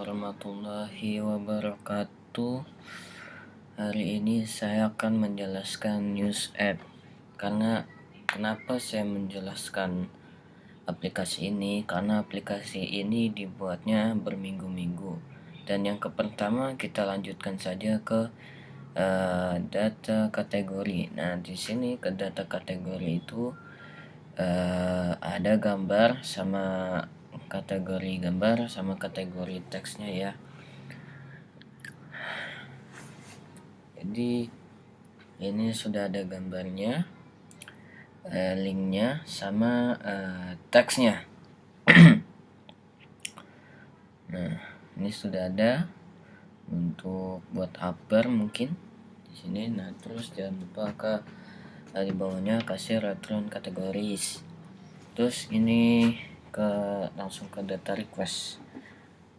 warahmatullahi wabarakatuh. Hari ini saya akan menjelaskan news app. Karena kenapa saya menjelaskan aplikasi ini? Karena aplikasi ini dibuatnya berminggu-minggu. Dan yang pertama kita lanjutkan saja ke data kategori. Nah, di sini ke data kategori itu ada gambar sama kategori gambar sama kategori teksnya ya. Jadi ini sudah ada gambarnya, linknya sama teksnya. Nah, ini sudah ada untuk buat upper mungkin di sini. Nah, terus jangan lupa ke di bawahnya kasih return kategoris. Terus ini langsung ke data request.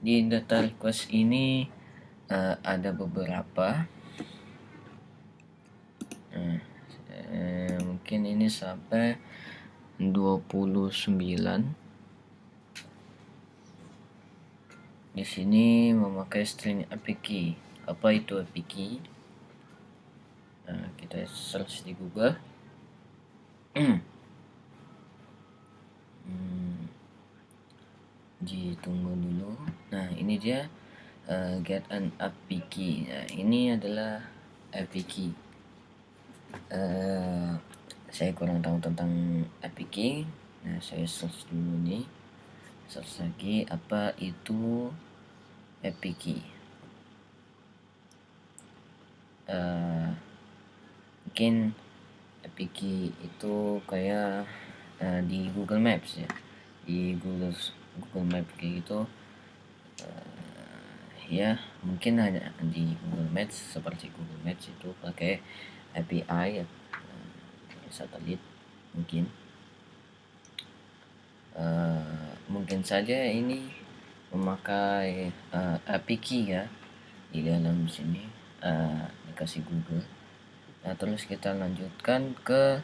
Di data request ini ada beberapa. Mungkin ini sampai 29. Di sini memakai string API key. Apa itu API key? Nah, kita search di Google. Ditunggu dulu. Nah, ini dia get an API key. Nah, ini adalah API key. Saya kurang tahu tentang API key. Nah, saya search dulu nih. Search lagi apa itu API key. Mungkin API key itu kayak di Google Maps ya, di Google Maps kayak gitu. Ya mungkin hanya di Google Maps, seperti Google Maps itu pakai API ya, satelit mungkin. Mungkin saja ini memakai API key ya di dalam sini, dikasih Google. Nah, terus kita lanjutkan ke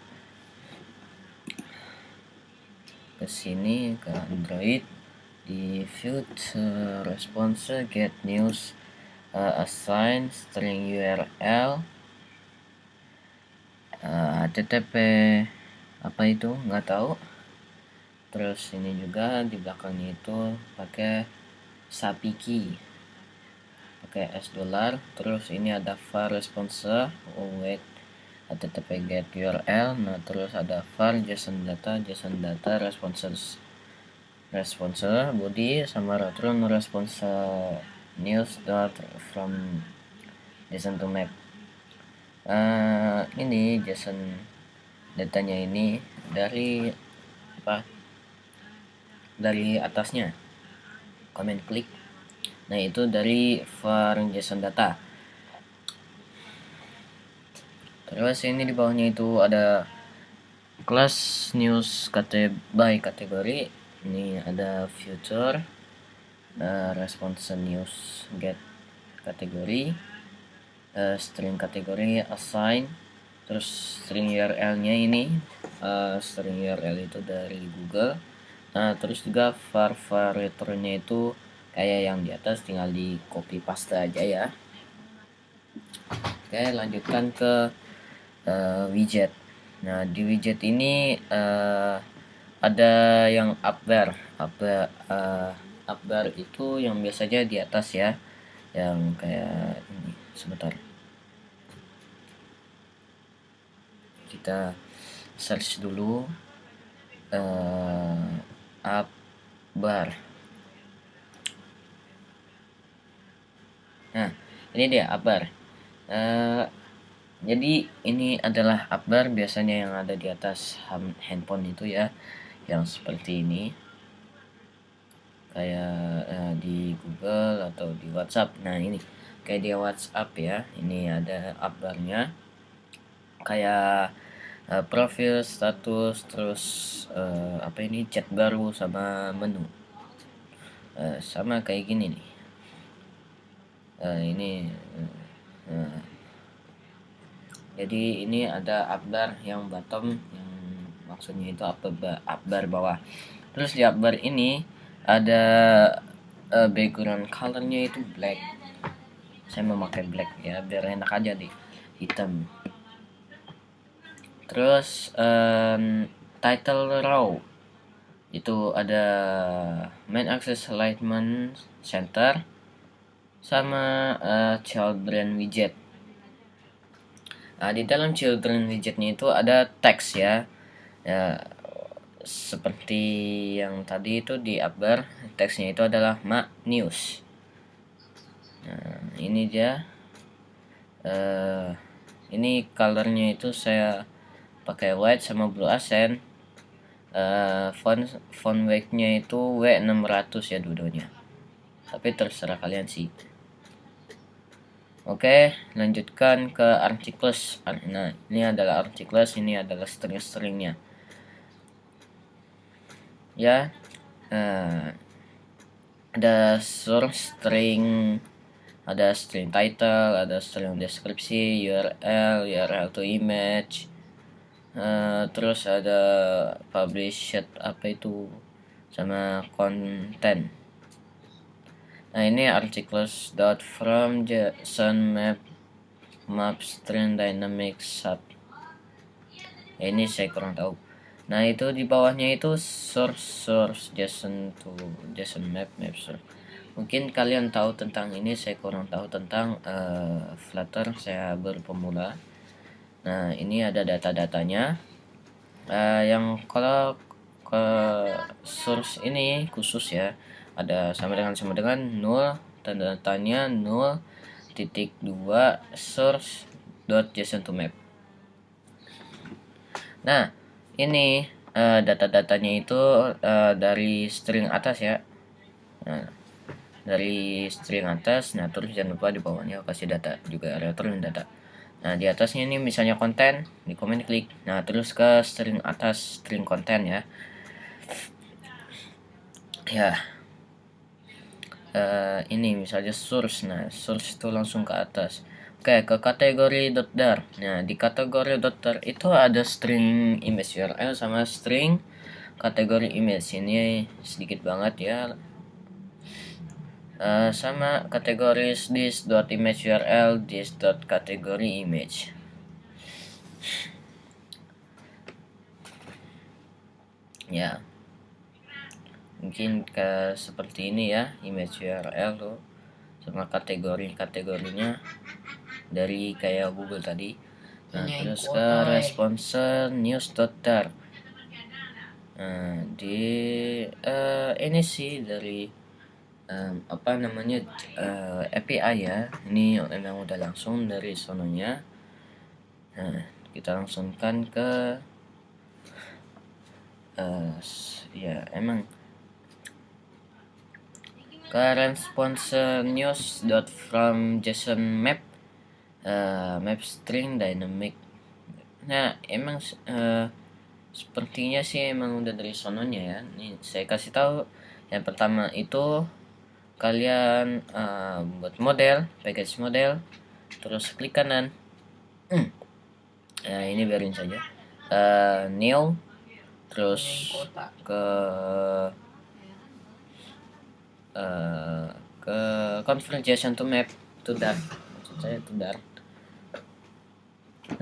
sini, ke Android. Di future response get news assign string URL http apa itu nggak tahu. Terus ini juga di belakangnya itu pakai SAPI key, pakai $. Terus ini ada var response wait http get URL. Nah, terus ada var JSON data response body sama return response news dot from JSON to map. Ini JSON datanya ini dari dari atasnya comment click. Nah, itu dari var JSON data. Terus ini di bawahnya itu ada class news by kategori. Ini ada future response news get kategori, string kategori assign, terus string URL nya ini string URL itu dari Google. Nah, terus juga var returnnya itu kayak yang di atas, tinggal di copy paste aja ya. Oke, lanjutkan ke widget. Nah, di widget ini ada yang up bar itu yang biasanya di atas ya, yang kayak ini. Sebentar, kita search dulu up bar. Nah, ini dia up bar. Jadi ini adalah up bar biasanya yang ada di atas handphone itu ya, yang seperti ini, kayak di Google atau di WhatsApp. Nah, ini kayak di WhatsApp ya, ini ada up barnya kayak profil, status, terus apa ini chat baru sama menu, sama kayak gini nih. Ini jadi ini ada up bar yang bottom, yang maksudnya itu up bar bawah. Terus di up bar ini ada background colornya itu black. Saya memakai black ya biar enak aja di hitam. Terus title row itu ada main access alignment center sama children widget. Nah, di dalam children widgetnya itu ada teks ya. Ya, seperti yang tadi itu di upbar, teksnya itu adalah news. Nah, ini dia. Ini colornya itu saya pakai white sama blue accent. Font weight-nya itu W600 ya dua-duanya. Tapi terserah kalian sih. Oke, lanjutkan ke articles. Nah, ini adalah articles, ini adalah string-stringnya. Ya, ada source string, ada string title, ada string deskripsi, URL to image, terus ada published apa itu, sama content. Nah, ini articles dot from JSON map string dynamic sub. Ya, ini saya kurang tahu. Nah, itu di bawahnya itu source JSON to JSON map source. Mungkin kalian tahu tentang ini, saya kurang tahu tentang Flutter, saya baru pemula. Nah, ini ada data-datanya. Yang kalau ke source ini khusus ya, ada sama dengan 0, tanda tanya 0.2 source.json to map. Nah, ini data-datanya itu dari string atas ya. Nah, dari string atas, nah terus jangan lupa di bawahnya kasih data juga, return data. Nah, di atasnya ini misalnya konten, di komen klik. Nah, terus ke string atas, string konten ya. Ya. Ini misalnya source. Nah, source itu langsung ke atas. Oke, ke kategori .dar. Nah, di kategori .dar itu ada string image URL sama string kategori image. Ini sedikit banget ya. Sama kategori this.image URL, this.kategori image. Ya, mungkin seperti ini ya, image URL tuh sama kategorinya dari kayak Google tadi. Nah, terus ke response news.dar. Nah, di ini sih dari apa namanya, API ya. Ini memang udah langsung dari sononya. Nah, kita langsungkan ke ya emang ke response news.from JSON map map string dynamic. Nah, emang sepertinya sih emang udah dari sononya ya. Nih saya kasih tahu. Yang pertama itu kalian buat model, package model, terus klik kanan. Nah, ini biarin saja. New, terus ke convert JSON to map to dar. Maksud saya to dar.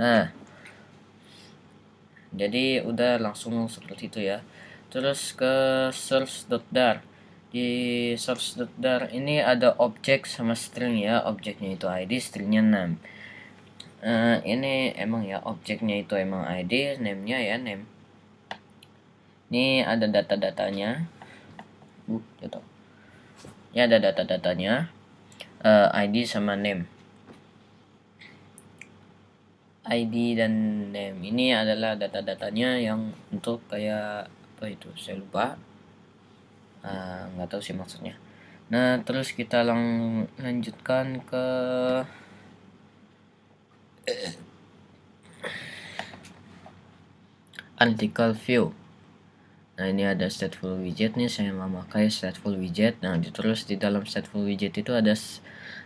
Nah, jadi udah langsung seperti itu ya. Terus ke source.dar. Di source.dar ini ada objek sama string ya. Objeknya itu ID, stringnya name. Ini emang ya, objeknya itu emang ID, name-nya ya name. Ini ada data-datanya. Gitu. Ya, ada data-datanya. ID sama name. ID dan name ini adalah data-datanya yang untuk kayak apa itu, saya lupa, nggak tahu sih maksudnya. Nah, terus kita lanjutkan ke article view. Nah, ini ada stateful widget nih, saya memakai stateful widget. Nah, terus di dalam stateful widget itu ada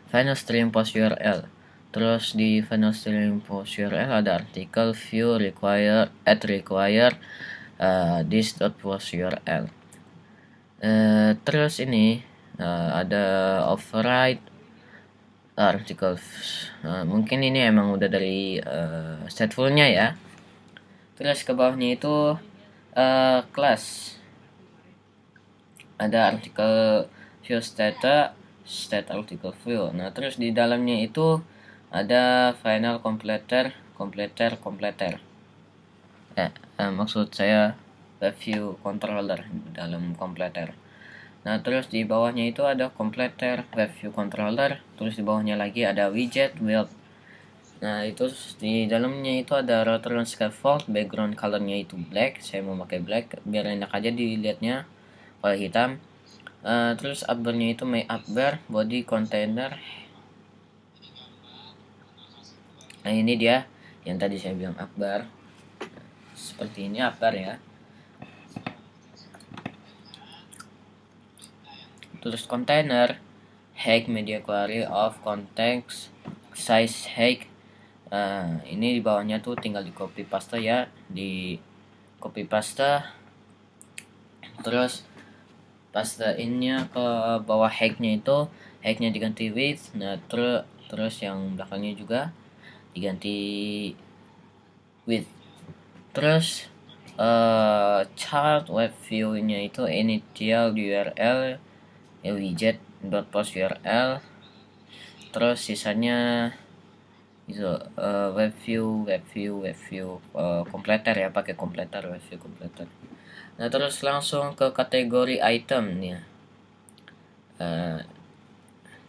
final string post URL. Terus di final string post URL ada article view require this.post URL. Terus ini ada override artikel. Mungkin ini emang udah dari statefulnya ya. Terus ke bawahnya itu kelas, ada artikel view state article view. Nah terus di dalamnya itu ada final completer. Maksud saya view controller dalam completer. Nah terus di bawahnya itu ada completer view controller. Terus di bawahnya lagi ada widget build. Nah itu di dalamnya itu ada router dan scaffold, background colornya itu black. Saya mau pakai black biar enak aja dilihatnya kalau hitam. Terus upbarnya itu my upbar, body container. Nah ini dia yang tadi saya bilang upbar. Seperti ini upbar ya. Terus container, hake media query of context size hake. Ini di bawahnya tuh tinggal di copy paste ya, di copy paste. Terus pasteinnya ke bawah hake-nya itu, hake-nya diganti with. Nah terus yang belakangnya juga diganti with. Terus child web view-nya itu initial URL widget.post URL. Terus sisanya itu web view completer ya, pakai completer, web view completer. Nah terus langsung ke kategori item nih.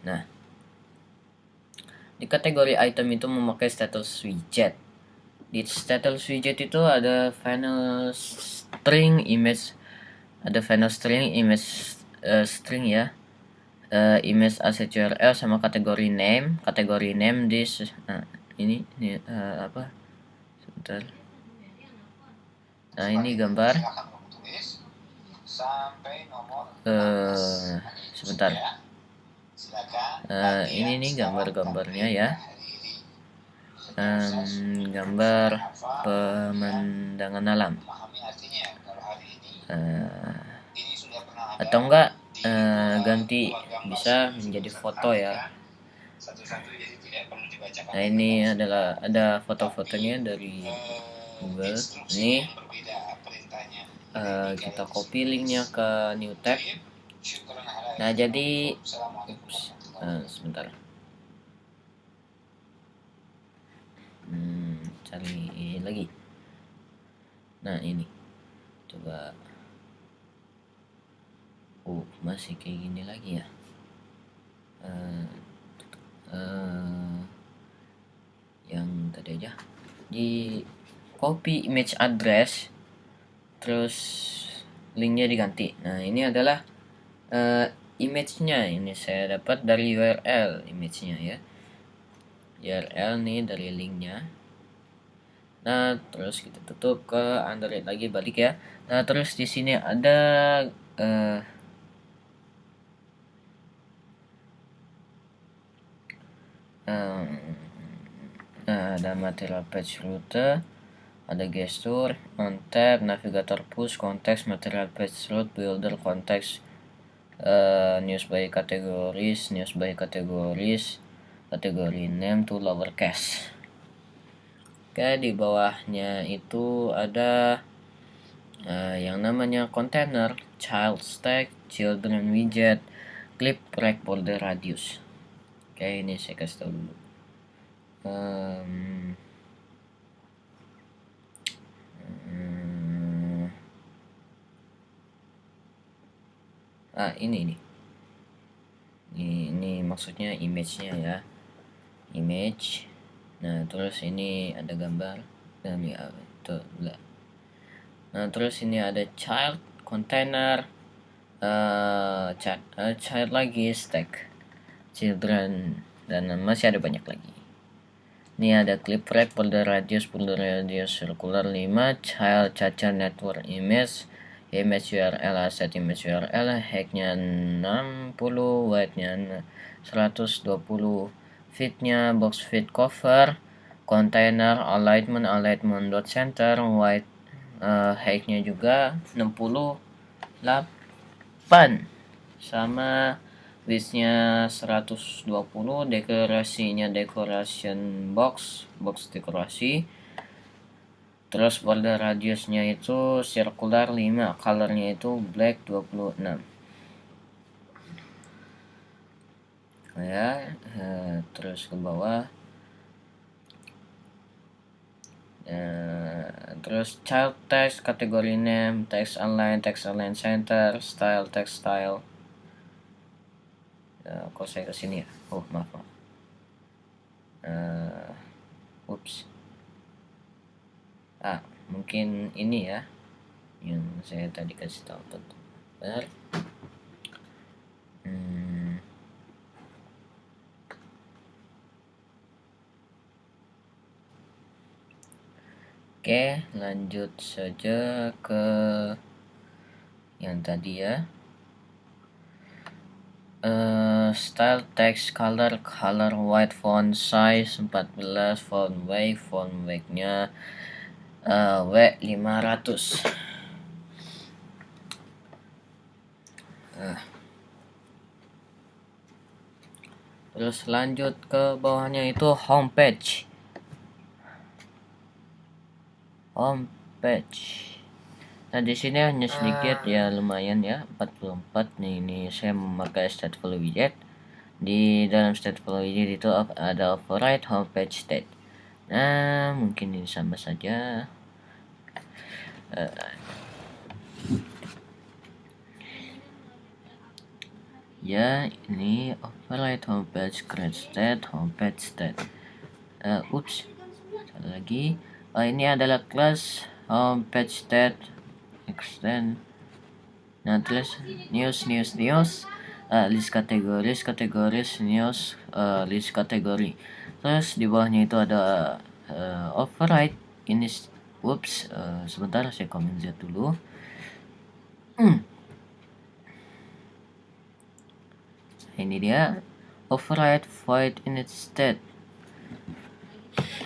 Nah di kategori item itu memakai status widget. Di status widget itu ada final string image, string ya, image asset URL sama kategori name. This ini apa, sebentar. Nah ini gambar, sebentar. Ini nih gambar-gambarnya ya. Gambar pemandangan alam. Atau enggak ganti bisa menjadi foto ya. Nah ini ada foto-fotonya dari Google. Ini kita copy linknya ke new tab. Nah jadi sebentar, cari lagi. Nah ini coba, masih kayak gini lagi ya. Yang tadi aja di copy image address, terus linknya diganti. Nah ini adalah image-nya. Ini saya dapat dari URL image-nya ya, URL nih dari linknya. Nah terus kita tutup ke Android lagi, balik ya. Nah terus di sini ada ada material page route, ada gesture, on tab, navigator push, konteks, material page route, builder, konteks, news by categories, kategori name to lowercase. Oke, di bawahnya itu ada yang namanya container, child stack, children widget, clip, rect, border, radius. Oke, ini saya kasih tahu dulu. Ini maksudnya image-nya ya, image. Nah terus ini ada gambar dan nah terus ini ada child, container, child lagi, stack, children, dan masih ada banyak lagi. Ini ada clip rect, folder radius circular 5, child, caca, network image URL, asset image URL, hacknya 60, width-nya 120, fit-nya box fit cover, container, alignment dot center, width hacknya juga 68, sama widthnya 120, dekorasinya decoration box dekorasi. Terus border radiusnya itu circular 5, colornya itu black 26. Ya, terus ke bawah. Terus child text, kategori name, text align center, style text style. Kok saya ke sini ya? Oh, maaf. Ups. Mungkin ini ya yang saya tadi kasih tahu tuh. Benar. Oke, lanjut saja ke yang tadi ya. Style text color white font size 14, font weight-nya W500. Terus lanjut ke bawahnya itu homepage. Nah, di sini hanya sedikit ya, lumayan ya, 44 nih. Ini saya memakai stateful widget. Di dalam stateful widget itu ada override homepage state. Nah, mungkin ini sama saja. Ya, ini override homepage create state, homepage state. Ups, satu lagi. Ini adalah kelas homepage state extend. Nah, terus news, list kategoris, news, list kategori. Terus di bawahnya itu ada override ini. Sebentar, saya komen Z dulu. Ini dia override void init state.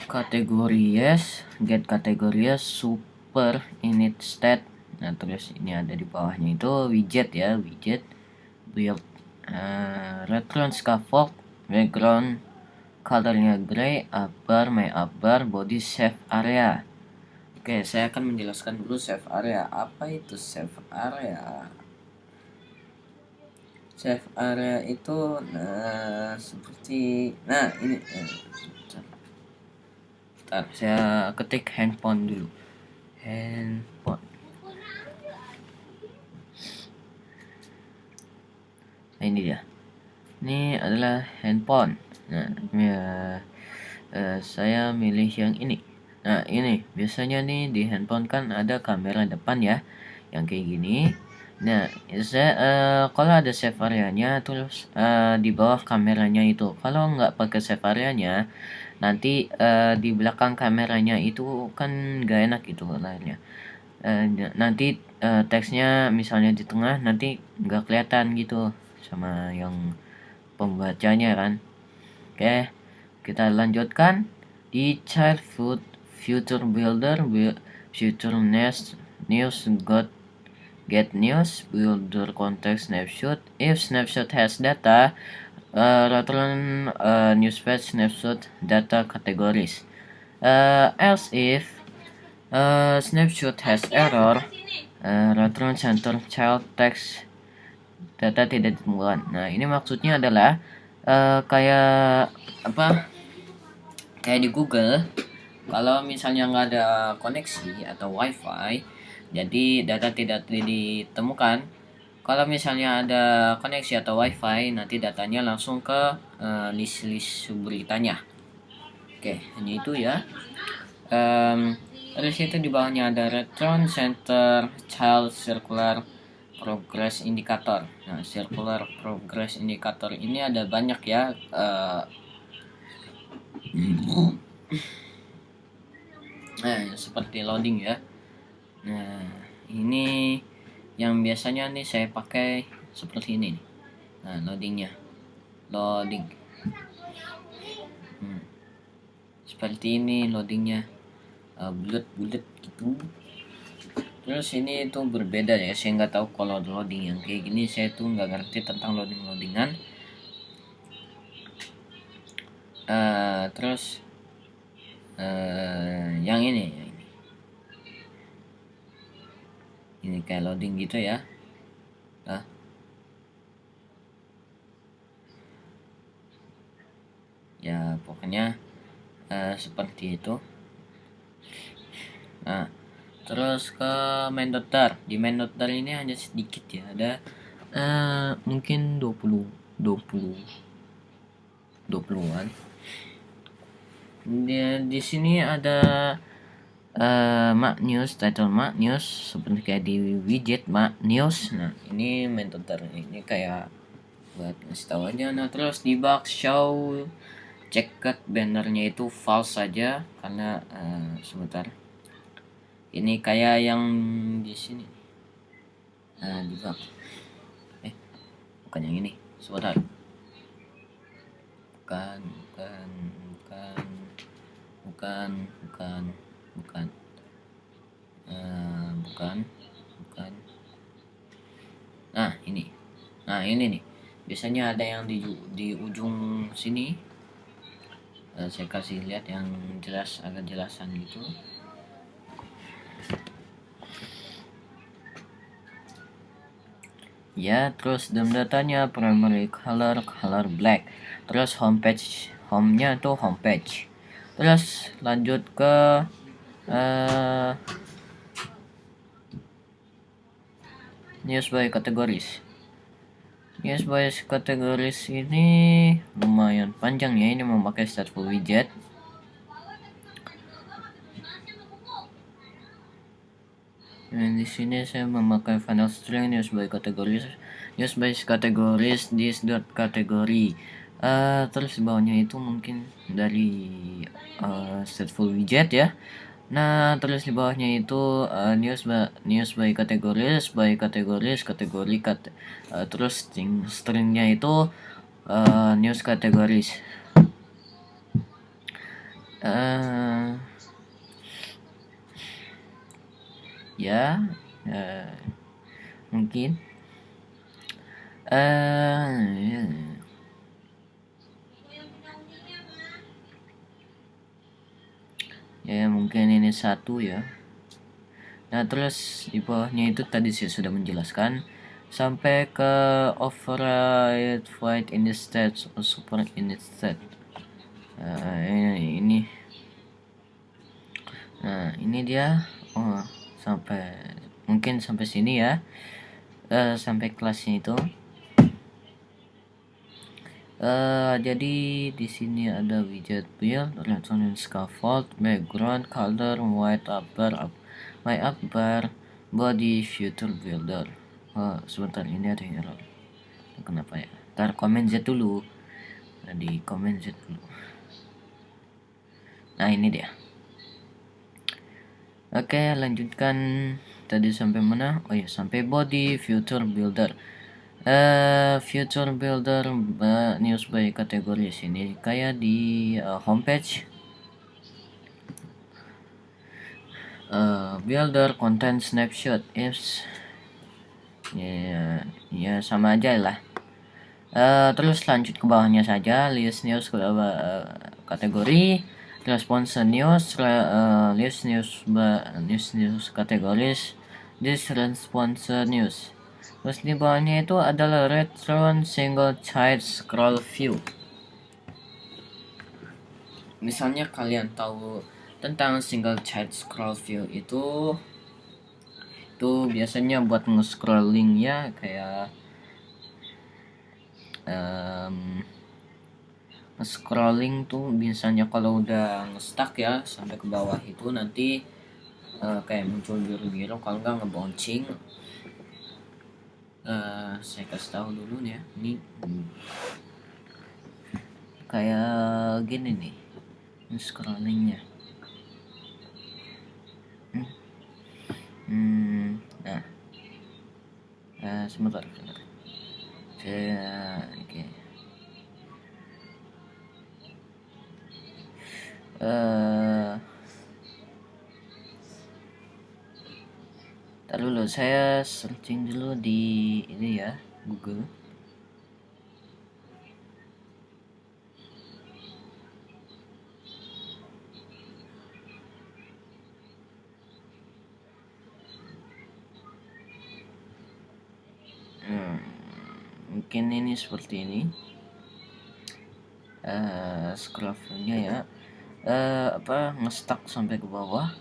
Kategori yes, get kategori yes, super init state. Nah, terus ini ada di bawahnya itu widget ya, widget build, return scaffold, background colornya gray, upper, my upper, body save area. Oke, saya akan menjelaskan dulu save area. Apa itu save area? Save area itu seperti ini. Bentar, saya ketik handphone dulu. Handphone. Nah, ini dia. Ini adalah handphone. Nah, saya milih yang ini. Nah, ini biasanya nih di handphone kan ada kamera depan ya, yang kayak gini. Nah, kalau ada save area-nya, terus di bawah kameranya itu, kalau nggak pakai save area-nya, nanti di belakang kameranya itu kan nggak enak gitu layarnya. Nanti teksnya misalnya di tengah, nanti nggak kelihatan gitu sama yang pembacanya kan. Oke, kita lanjutkan di child future builder, future news get news, builder context snapshot. If snapshot has data, return news page snapshot data categories. Else if snapshot has error, return center child text data tidak ditemukan. Nah, ini maksudnya adalah kayak apa? Kayak di Google, kalau misalnya nggak ada koneksi atau WiFi, jadi data tidak ditemukan. Kalau misalnya ada koneksi atau WiFi, nanti datanya langsung ke list beritanya. Oke, ini itu ya. Terus itu di bawahnya ada return center child circular progress indicator. Nah, circular progress indicator ini ada banyak ya. Seperti loading ya. Nah, ini yang biasanya nih saya pakai seperti ini. Nah, loading. Seperti ini loadingnya, bulat gitu. Terus ini tuh berbeda ya, saya nggak tahu kalau loading yang kayak gini, saya tuh nggak ngerti tentang loadingan. Terus yang ini kayak loading gitu ya. Ya pokoknya seperti itu. Nah, terus ke main daftar. Di main daftar ini hanya sedikit ya, ada mungkin 20 20-an. Di sini ada Mak News, title Mak News, seperti kayak di widget Mak News. Nah, ini main daftar ini kayak buat ngasih tahu aja. Nah, terus di box show ceket bannernya itu false saja karena sebentar. Ini kayak yang di sini. Nah, di box. Bukan yang ini. Sebentar. Bukan, bukan, bukan, bukan, bukan, bukan, bukan, bukan. Nah, ini. Nah, ini nih. Biasanya ada yang di ujung sini. Saya kasih lihat yang jelas, agak jelasan gitu. Ya, terus dalam datanya primary color black. Terus home-nya tuh homepage. Terus lanjut ke news by kategoris. News by kategoris ini lumayan panjang ya, ini memakai stateful widget. Dan di sini saya memakai final string news by kategoris, this dot kategori. Terus di bawahnya itu mungkin dari stateful widget ya. Nah, terus di bawahnya itu news by kategoris, kategori terus stringnya itu news kategoris. Ya, mungkin ya mungkin ini satu ya. Nah, terus di bawahnya itu tadi saya sudah menjelaskan sampai ke override void in the state or super in the state. Ini nah ini dia sampai mungkin sampai sini ya, sampai kelasnya itu. Jadi di sini ada widget build, return scaffold, background, color, white upper, my upper, body, future builder. Sebentar, ini ada error. Kenapa ya? Ntar komen Z dulu. Di komen Z dulu. Nah, ini dia. Oke, lanjutkan. Tadi sampai mana? Oh ya, sampai body, future builder. Future builder news by kategori sini kayak di homepage. Builder content snapshot is ya sama aja lah. Terus lanjut ke bawahnya saja, list news kategori, sponsor news, list news kategoris, this sponsor news. Terus di bawahnya itu adalah return single child scroll view. Misalnya kalian tahu tentang single child scroll view itu biasanya buat nge-scrolling ya, kayak scrolling tuh biasanya kalau udah nge-stuck ya sampai ke bawah itu nanti kayak muncul biru-biru, kalau nggak ngebouncing. Saya kasih tahu dulu nih ya, ini kayak gini nih scrollingnya. Sebentar saya Ntar dulu, saya searching dulu di ini ya, Google. Mungkin ini seperti ini. Scroll view-nya ya. Ngestak sampai ke bawah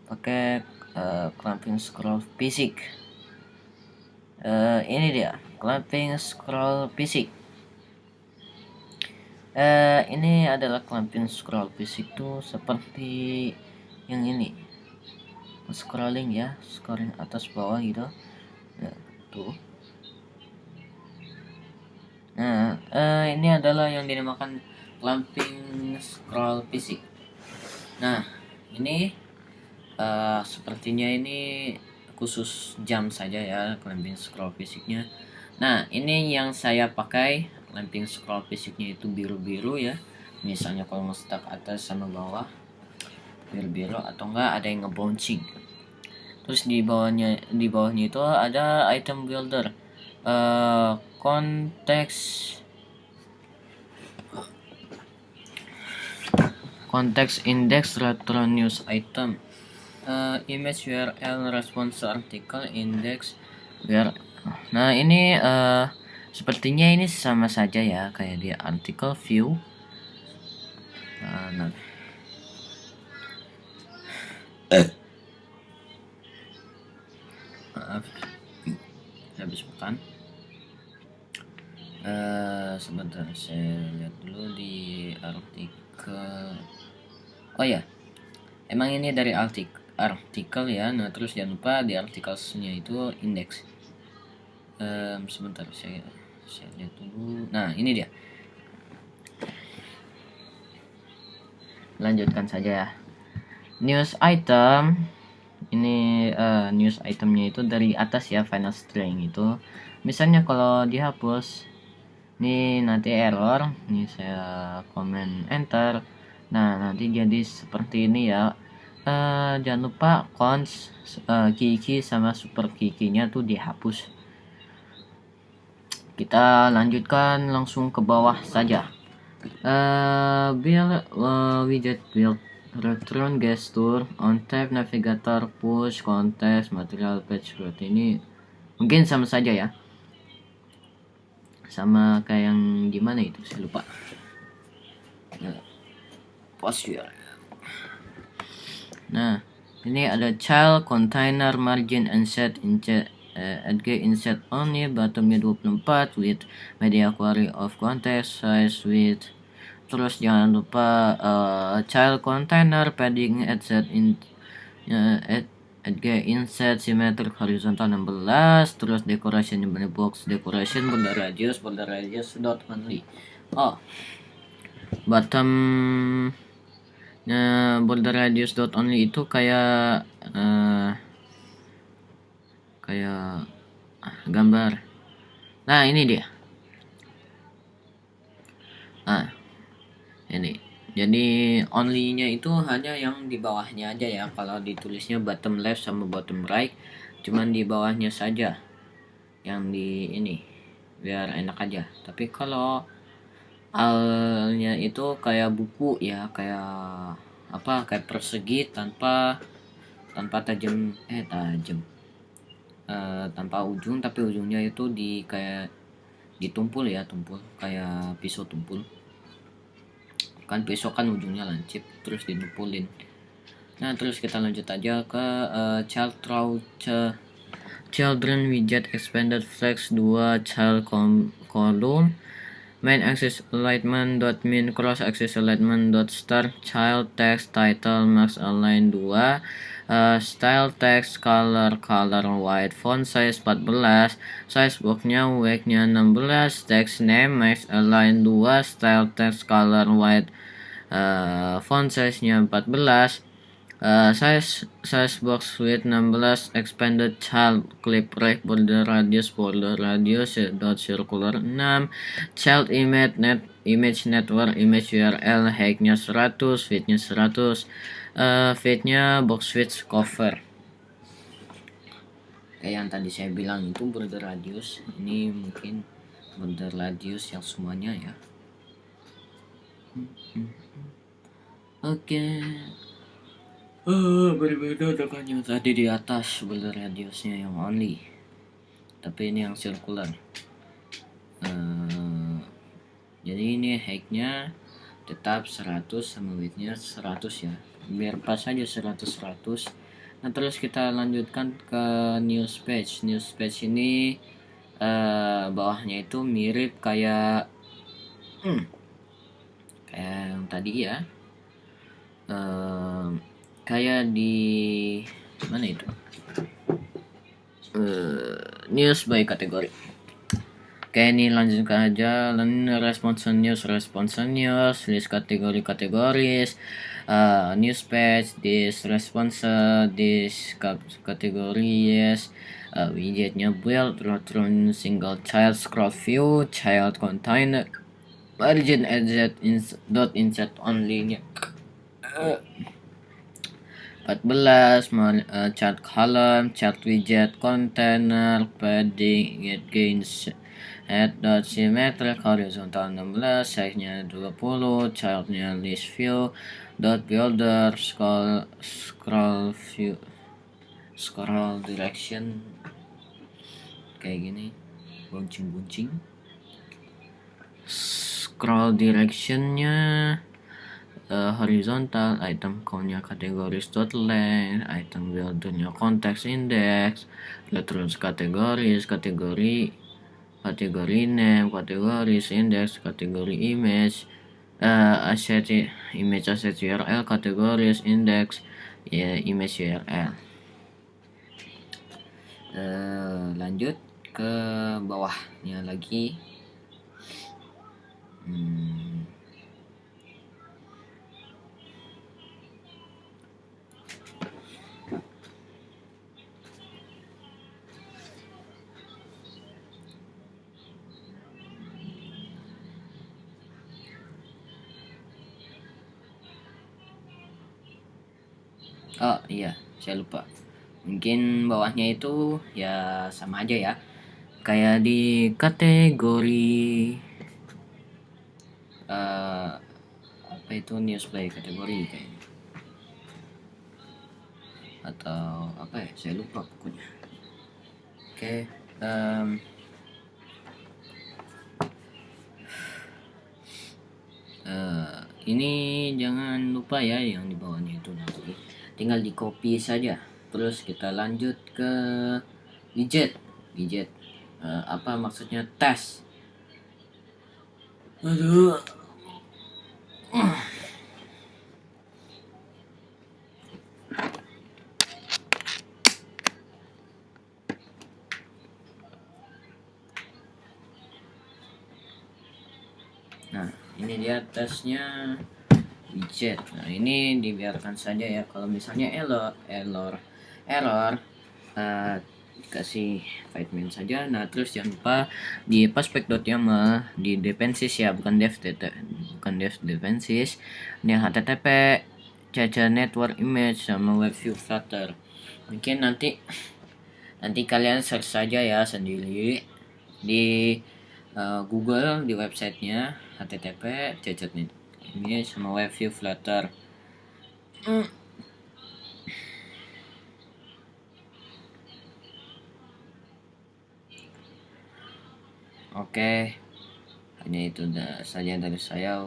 pakai clamping scroll fisik. Ini dia clamping scroll fisik. Ini adalah clamping scroll fisik tuh seperti yang ini, scrolling ya, scrolling atas bawah gitu. Nah, tuh. Nah, ini adalah yang dinamakan clamping scroll fisik. Nah, ini sepertinya ini khusus jam saja ya clamping scroll fisiknya. Nah, ini yang saya pakai clamping scroll fisiknya itu biru-biru ya. Misalnya kalau nge-stack atas sama bawah biru-biru, atau enggak ada yang ngebouncing. Terus di bawahnya itu ada item builder, konteks index retro news item, image URL response article index where. Nah, ini sepertinya ini sama saja ya kayak di article view. Nah, maaf, habis makan. Sebentar, saya lihat dulu di artikel. Oh ya, emang ini dari artikel ya. Nah, terus jangan lupa di artikelnya itu indeks. Sebentar, saya lihat dulu. Nah, ini dia. Lanjutkan saja ya. News item ini, news itemnya itu dari atas ya, final string itu. Misalnya kalau dihapus, ini nanti error. Ini saya komen enter. Nah, nanti jadi seperti ini ya. Jangan lupa cons key sama super key-nya tuh dihapus. Kita lanjutkan langsung ke bawah saja. Build widget build return gesture on tab navigator push context material page seperti ini. Mungkin sama saja ya, sama kayak yang gimana itu saya lupa. Posture. Nah, ini ada child container margin and set insert only, bottomnya 24 with media query of context size with. Terus jangan lupa child container padding at insert symmetric horizontal 16. Terus decoration box decoration border radius dot only. Bottom border radius dot only itu kayak gambar. Nah, ini dia. Ini jadi only-nya itu hanya yang di bawahnya aja ya. Kalau ditulisnya bottom left sama bottom right, cuman di bawahnya saja yang di ini, biar enak aja. Tapi kalau alnya itu kayak buku ya, kayak persegi tanpa tajam, tanpa ujung, tapi ujungnya itu di kayak ditumpul ya, tumpul kayak pisau tumpul. Kan pisau kan ujungnya lancip terus ditumpulin. Nah, terus kita lanjut aja ke children widget expanded flex 2 child column main axis alignment dot min cross axis alignment dot start child text title max align 2 style text color white font size 14 size boxnya weight-nya 16 text name max align 2 style text color white font size-nya 14 size box width 16 expanded child clip right border radius dot circular 6 child image network image URL height-nya 100 width-nya 100 width-nya box width cover. kayak yang tadi saya bilang itu border radius, ini mungkin border radius yang semuanya ya. Oke. Berbeda dengan yang tadi di atas border radiusnya yang only, tapi ini yang circular. Jadi ini height-nya tetap 100 sama width-nya 100 ya, biar pas aja 100. Nah terus kita lanjutkan ke news page. News page ini bawahnya itu mirip kayak yang tadi ya, kayak di mana itu, news by kategori. Oke, ini lanjutkan aja. Response news, list kategoris, news page, this response, this categories, widgetnya build, return single child, scroll view, child container, margin edit dot insert only nya 14, chart column, chart widget, container, padding, get gains, head dot symmetric, horizontal 16, size nya 20, childnya list view, dot builder, scroll view, scroll direction kayak gini, buncing, scroll directionnya horizontal, item countnya kategoris dot length, item buildernya context index, terus kategoris, kategori name, kategoris index, kategori image, asset image asset URL, kategoris index ya image URL. Lanjut ke bawahnya lagi. Oh iya, saya lupa. Mungkin bawahnya itu ya sama aja ya, kayak di kategori apa itu news play kategori kayaknya, atau apa ya, saya lupa pokoknya. Oke, ini jangan lupa ya yang di bawahnya itu nanti tinggal di copy saja. Terus kita lanjut ke widget. Apa maksudnya tes? Aduh. Nah, ini dia tesnya widget. Nah, ini dibiarkan saja ya. Kalau misalnya error kasih fightman saja. Nah, terus jangan lupa di paspec.yaml di depensis ya, bukan dev depensis. Ini http caca network image sama web view flutter. Mungkin nanti kalian search saja ya sendiri di Google, di websitenya http cacat ini sama web view flutter. Oke, hanya itu saja dari saya.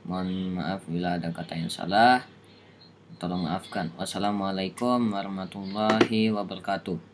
Mohon maaf bila ada kata yang salah, tolong maafkan. Wassalamualaikum warahmatullahi wabarakatuh.